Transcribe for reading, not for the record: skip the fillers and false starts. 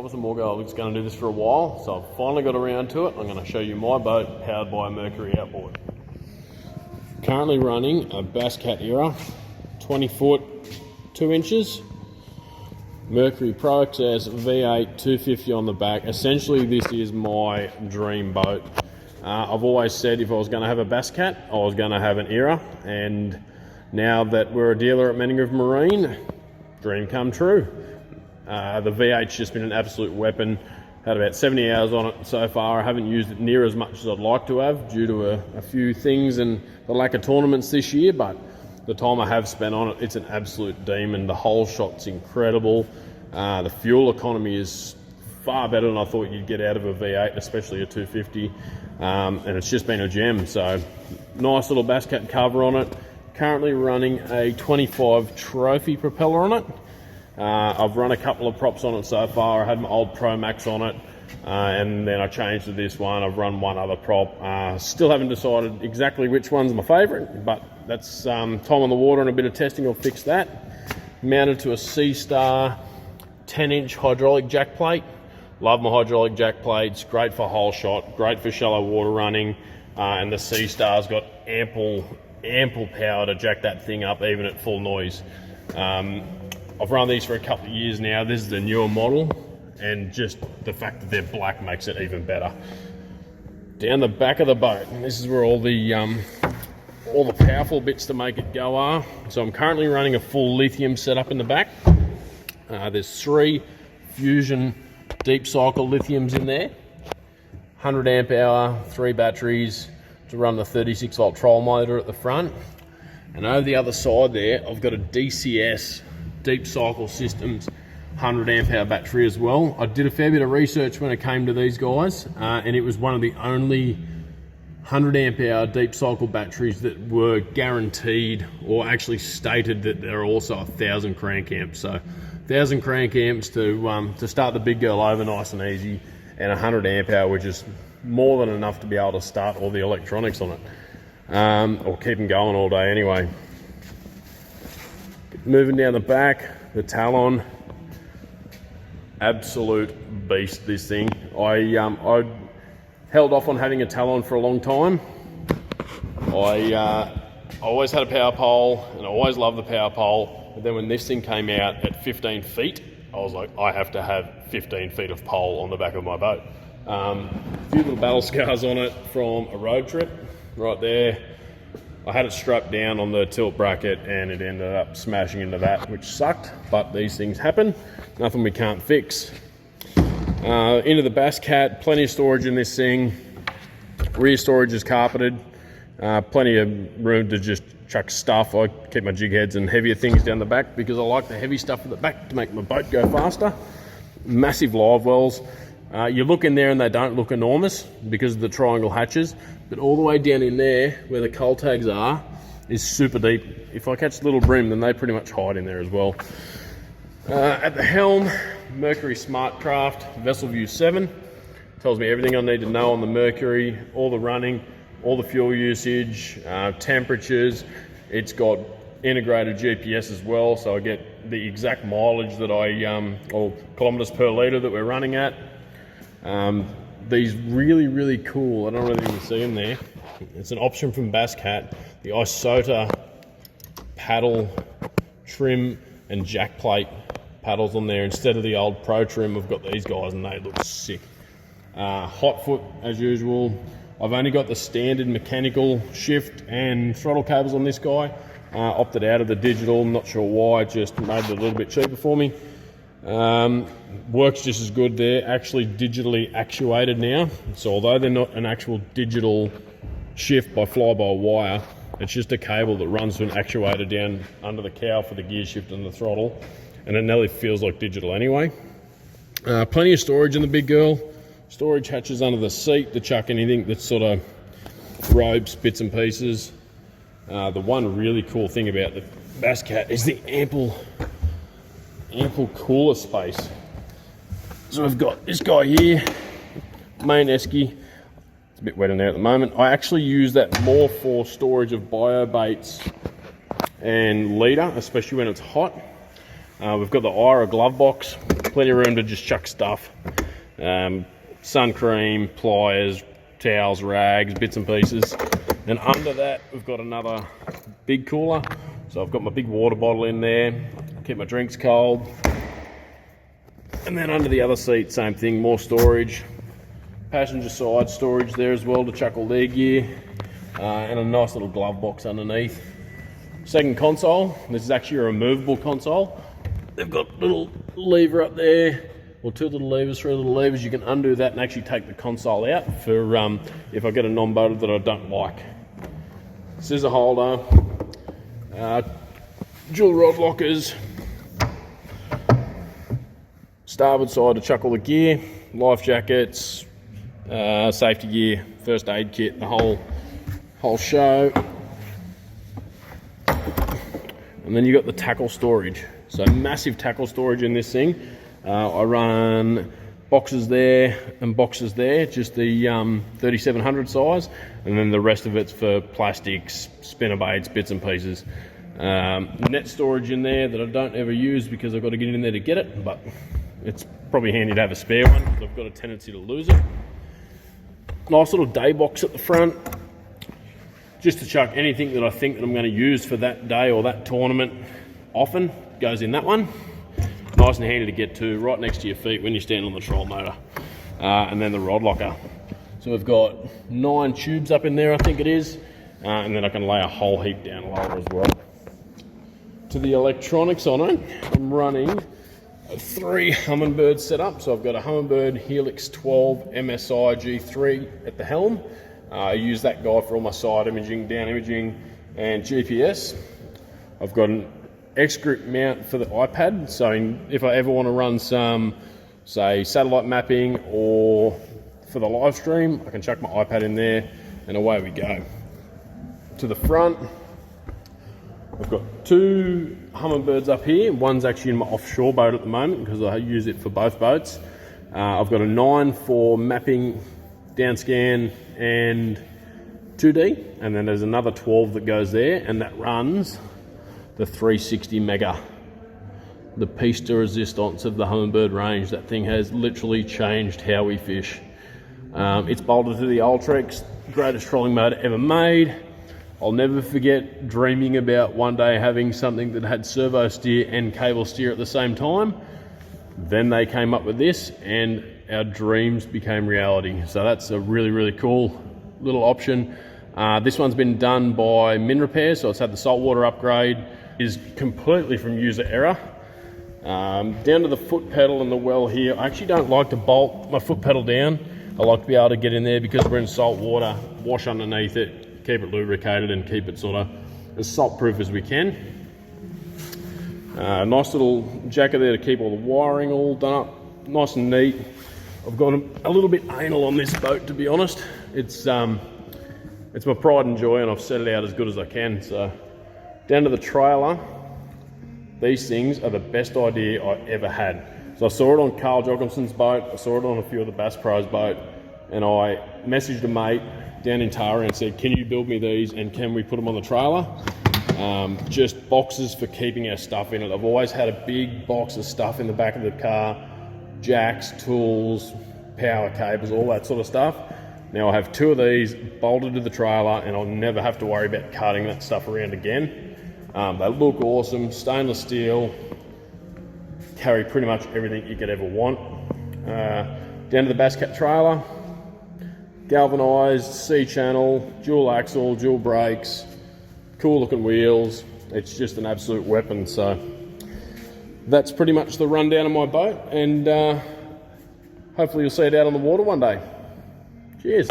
promised the Morgo I was going to do this for a while, so I've finally got around to it. I'm going to show you my boat powered by a Mercury outboard. Currently running a Basscat Eyra, 20 foot 2 inches, Mercury ProXS V8 250 on the back. Essentially this is my dream boat. I've always said if I was going to have a Basscat, I was going to have an Eyra, and now that we're a dealer at Menningrove Marine, dream come true. The V8's just been an absolute weapon. Had about 70 hours on it so far. I haven't used it near as much as I'd like to have due to a few things and the lack of tournaments this year, but the time I have spent on it, it's an absolute demon. The whole shot's incredible. The fuel economy is far better than I thought you'd get out of a V8, especially a 250, and it's just been a gem. So nice little Basscat cover on it. Currently running a 25 trophy propeller on it. I've run a couple of props on it so far. I had my old Pro Max on it, and then I changed to this one. I've run one other prop. Still haven't decided exactly which one's my favourite, but that's time on the water and a bit of testing will fix that. Mounted to a C-Star 10-inch hydraulic jack plate. Love my hydraulic jack plates. Great for whole shot, great for shallow water running, and the C-Star's got ample power to jack that thing up even at full noise. I've run these for a couple of years now. This is the newer model, and just the fact that they're black makes it even better. Down the back of the boat, and this is where all the powerful bits to make it go are. So I'm currently running a full lithium setup in the back. There's 3 Fusion deep cycle lithiums in there, 100 amp hour, 3 batteries to run the 36 volt troll motor at the front. And over the other side there, I've got a DCS Deep Cycle Systems 100 amp hour battery as well. I did a fair bit of research when it came to these guys, and it was one of the only 100 amp hour deep cycle batteries that were guaranteed or actually stated that they're also 1,000 crank amps. So 1,000 crank amps to start the big girl over nice and easy, and 100 amp hour, which is more than enough to be able to start all the electronics on it, or keep them going all day anyway. Moving down the back, the Talon, absolute beast this thing. I held off on having a Talon for a long time. I always had a power pole, and I always loved the power pole, but then when this thing came out at 15 feet, I was like, I have to have 15 feet of pole on the back of my boat. A few little battle scars on it from a road trip right there. I had it strapped down on the tilt bracket and it ended up smashing into that, which sucked, but these things happen. Nothing we can't fix. Into the Basscat, plenty of storage in this thing. Rear storage is carpeted. Plenty of room to just chuck stuff. I keep my jig heads and heavier things down the back because I like the heavy stuff at the back to make my boat go faster. Massive live wells. You look in there and they don't look enormous because of the triangle hatches, but all the way down in there where the cull tags are is super deep. If I catch little brim, then they pretty much hide in there as well. At the helm, Mercury Smartcraft Vessel View 7. Tells me everything I need to know on the Mercury, all the running, all the fuel usage, temperatures. It's got integrated GPS as well, so I get the exact mileage that or kilometers per litre that we're running at. These really cool, I don't really even see them there. It's an option from Basscat, the Isota paddle trim and jack plate paddles on there. Instead of the old Pro trim, we've got these guys and they look sick. Hot foot as usual. I've only got the standard mechanical shift and throttle cables on this guy. Opted out of the digital, I'm not sure why, just made it a little bit cheaper for me. Works just as good there, actually digitally actuated now. So although they're not an actual digital shift by fly-by-wire, it's just a cable that runs to an actuator down under the cowl for the gear shift and the throttle, and it nearly feels like digital anyway. Plenty of storage in the big girl. Storage hatches under the seat to chuck anything that's sort of ropes, bits and pieces. The one really cool thing about the Basscat is the ample cooler space. So we've got this guy here, main esky. It's a bit wet in there at the moment. I actually use that more for storage of bio baits and leader, especially when it's hot. We've got the Eyra glove box plenty of room to just chuck stuff. Sun cream, pliers, towels, rags, bits and pieces. And under that, we've got another big cooler. So I've got my big water bottle in there, keep my drinks cold. And then under the other seat, same thing, more storage. Passenger side storage there as well to chuck all their gear. And a nice little glove box underneath. Second console, this is actually a removable console. They've got a little lever up there, or two little levers, three little levers. You can undo that and actually take the console out for if I get a non-boater that I don't like. Scissor holder, dual rod lockers, starboard side to chuck all the gear, life jackets, safety gear, first aid kit, the whole show. And then you got the tackle storage. So massive tackle storage in this thing. I run boxes there and boxes there, just the 3700 size, and then the rest of it's for plastics, spinnerbaits, bits and pieces. Net storage in there that I don't ever use because I've got to get in there to get it, but it's probably handy to have a spare one because I've got a tendency to lose it. Nice little day box at the front, just to chuck anything that I think that I'm going to use for that day or that tournament often goes in that one. Nice and handy to get to, right next to your feet when you stand on the troll motor. And then the rod locker. So we've got 9 tubes up in there, I think it is. And then I can lay a whole heap down lower as well. To the electronics on it, I'm running a 3 Humminbird setup. So I've got a Humminbird Helix 12 MSI G3 at the helm. I use that guy for all my side imaging, down imaging, and GPS. I've got an X-grip mount for the iPad, so if I ever want to run some, say, satellite mapping or for the live stream, I can chuck my iPad in there and away we go. To the front, I've got 2 Humminbirds up here. One's actually in my offshore boat at the moment because I use it for both boats. I've got a 9 for mapping, down scan and 2D, and then there's another 12 that goes there, and that runs the 360 mega, the piece de resistance of the Humminbird range. That thing has literally changed how we fish. It's bolted to the Ultrex, greatest trolling motor ever made. I'll never forget dreaming about one day having something that had servo steer and cable steer at the same time. Then they came up with this and our dreams became reality. So that's a really, really cool little option. This one's been done by Min Repair, so it's had the saltwater upgrade. It is completely from user error. Down to the foot pedal and the well here, I actually don't like to bolt my foot pedal down. I like to be able to get in there because we're in salt water, wash underneath it, keep it lubricated and keep it sort of as salt proof as we can. Nice little jacket there to keep all the wiring all done up, nice and neat. I've gone a little bit anal on this boat, to be honest. It's my pride and joy, and I've set it out as good as I can. So down to the trailer, these things are the best idea I ever had. So I saw it on Carl Jorgenson's boat, I saw it on a few of the Bass Pros boat, and I messaged a mate down in Tara and said, can you build me these and can we put them on the trailer? Just boxes for keeping our stuff in it. I've always had a big box of stuff in the back of the car, jacks, tools, power cables, all that sort of stuff. Now I have 2 of these bolted to the trailer and I'll never have to worry about carting that stuff around again. They look awesome, stainless steel, carry pretty much everything you could ever want. Down to the Basscat trailer, galvanised, C-channel, dual axle, dual brakes, cool looking wheels. It's just an absolute weapon. So that's pretty much the rundown of my boat, and hopefully you'll see it out on the water one day. Cheers.